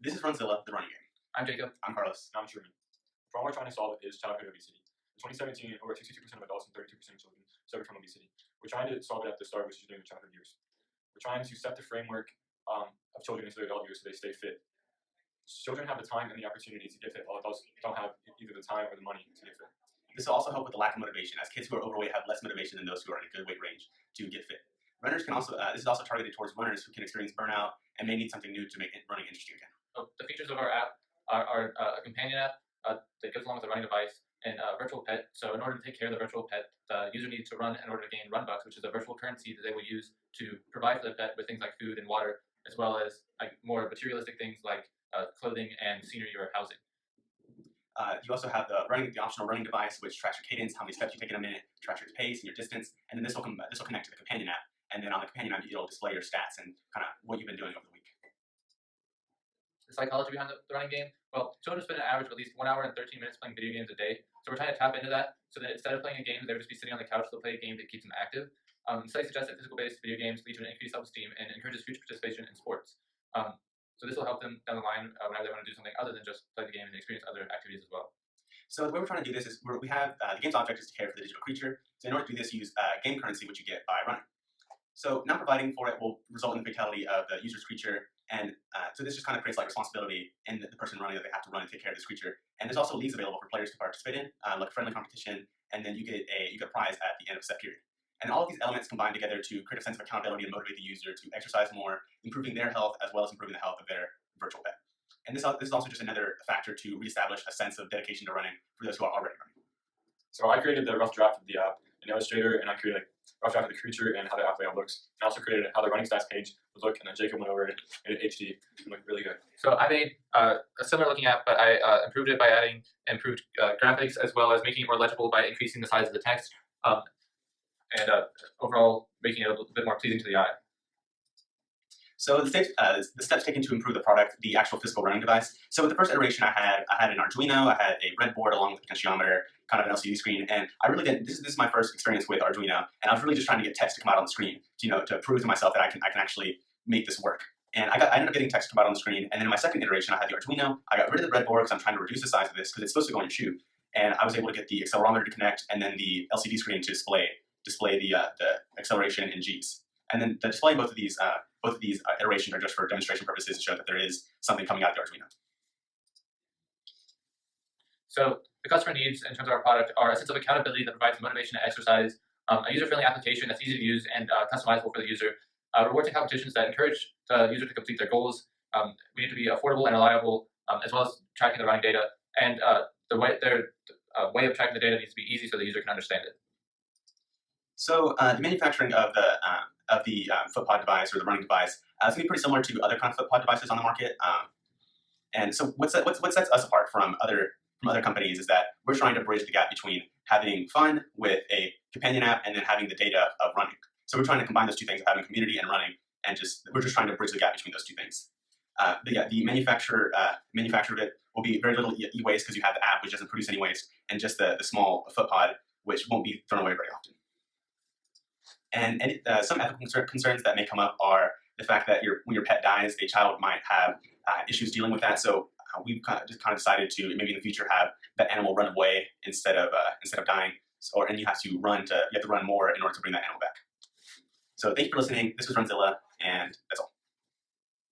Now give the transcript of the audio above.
This is Runzilla, the running game. I'm Jacob. I'm Carlos. And I'm Truman. The problem we're trying to solve is childhood obesity. In 2017, over 62% of adults and 32% of children suffered from obesity. We're trying to solve it at the start, which is during the childhood years. We're trying to set the framework of children into their adult years so they stay fit. Children have the time and the opportunity to get fit, while adults don't have either the time or the money to get fit. This will also help with the lack of motivation, as kids who are overweight have less motivation than those who are in a good weight range to get fit. Runners can also, this is also targeted towards runners who can experience burnout and may need something new to make running interesting again. The features of our app are a companion app that goes along with a running device and a virtual pet. So in order to take care of the virtual pet, the user needs to run in order to gain run bucks, which is a virtual currency that they will use to provide for the pet with things like food and water, as well as more materialistic things like clothing and scenery or housing. You also have the optional running device, which tracks your cadence, how many steps you take in a minute, tracks your pace and your distance, and then this will connect to the companion app. And then on the companion app, it'll display your stats and kind of what you've been doing over the week. The psychology behind the running game? Well, children spend an average of at least 1 hour and 13 minutes playing video games a day. So we're trying to tap into that so that instead of playing a game, they would just be sitting on the couch, they'll play a game that keeps them active. Studies suggest that physical-based video games lead to an increased self-esteem and encourages future participation in sports. So this will help them down the line whenever they want to do something other than just play the game and experience other activities as well. So the way we're trying to do this is we have the game's object is to care for the digital creature. So in order to do this, you use game currency, which you get by running. So not providing for it will result in the fatality of the user's creature, and so this just kind of creates like responsibility in the person running that they have to run and take care of this creature. And there's also leagues available for players to participate in, like a friendly competition, and then you get a prize at the end of a set period. And all of these elements combine together to create a sense of accountability and motivate the user to exercise more, improving their health as well as improving the health of their virtual pet. And this is also just another factor to reestablish a sense of dedication to running for those who are already running. So I created the rough draft of the app in Illustrator, and I created a rough draft of the creature and how the app layout looks. And I also created how the running stats page would look, and then Jacob went over it in HD and looked really good. So I made a similar looking app, but I improved it by adding improved graphics, as well as making it more legible by increasing the size of the text, and overall making it a little bit more pleasing to the eye. So the steps taken to improve the product, the actual physical running device. So with the first iteration, I had an Arduino, I had a breadboard along with a potentiometer, kind of an LCD screen, and I really didn't. This is my first experience with Arduino, and I was really just trying to get text to come out on the screen, to prove to myself that I can actually make this work. And I ended up getting text to come out on the screen. And then in my second iteration, I had the Arduino. I got rid of the breadboard because I'm trying to reduce the size of this because it's supposed to go in your shoe. And I was able to get the accelerometer to connect, and then the LCD screen to display the acceleration in G's. And then the display in both of these iterations are just for demonstration purposes to show that there is something coming out of the Arduino. So the customer needs in terms of our product are a sense of accountability that provides motivation to exercise, a user-friendly application that's easy to use and customizable for the user, rewards and competitions that encourage the user to complete their goals. We need to be affordable and reliable, as well as tracking the running data. And the way of tracking the data needs to be easy so the user can understand it. So the manufacturing of the footpod device or the running device is going to be pretty similar to other kind of footpod devices on the market. And so what sets us apart from other companies is that we're trying to bridge the gap between having fun with a companion app and then having the data of running. So we're trying to combine those two things of having community and running, and we're just trying to bridge the gap between those two things. But yeah, the manufacture of it will be very little e-waste because you have the app, which doesn't produce any waste, and just the small footpod, which won't be thrown away very often. And some ethical concerns that may come up are the fact that when your pet dies, a child might have issues dealing with that. So we've kind of decided to maybe in the future have that animal run away instead of dying, and you have to run more in order to bring that animal back. So thank you for listening. This was Runzilla, and that's all.